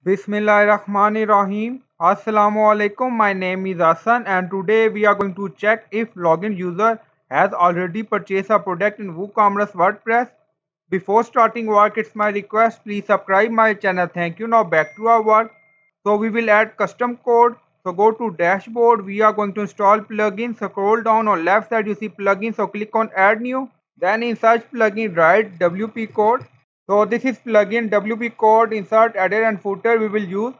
Bismillahirrahmanirrahim. Assalamu alaikum. My name is Hassan and today we are going to check if login user has already purchased a product in WooCommerce WordPress. Before starting work, it's my request, please subscribe my channel. Thank you. Now back to our work. So we will add custom code. So go to dashboard. We are going to install plugin. Scroll down on left side you see plugin. So click on add new. Then in search plugin write WP code. So this is plugin WP code insert header and footer we will use.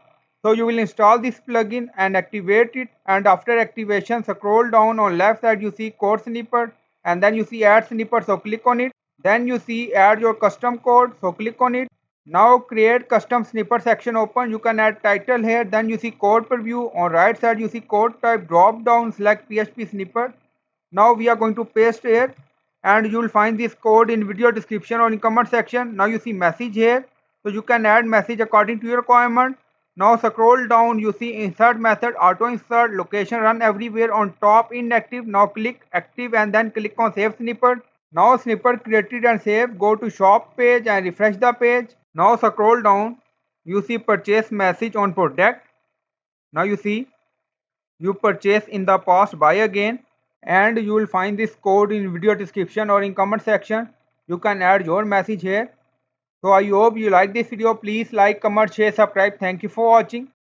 So you will install this plugin and activate it, and after activation scroll down on left side you see code snippet and then you see add snippet, so click on it. Then you see add your custom code, so click on it. Now create custom snippet section open. You can add title here, then you see code preview. On right side you see code type, drop down select PHP snippet. Now we are going to paste here and you will find this code in video description or in comment section. Now you see message here, so you can add message according to your requirement. Now scroll down you see insert method, auto insert, location run everywhere, on top inactive. Now click active and then click on save snippet. Now snippet created and saved. Go to shop page and refresh the page. Now scroll down you see purchase message on product. Now you see you purchase in the past, buy again, and you will find this code in video description or in comment section. You can add your message here. So I hope you like this video. Please like, comment, share, subscribe. Thank you for watching.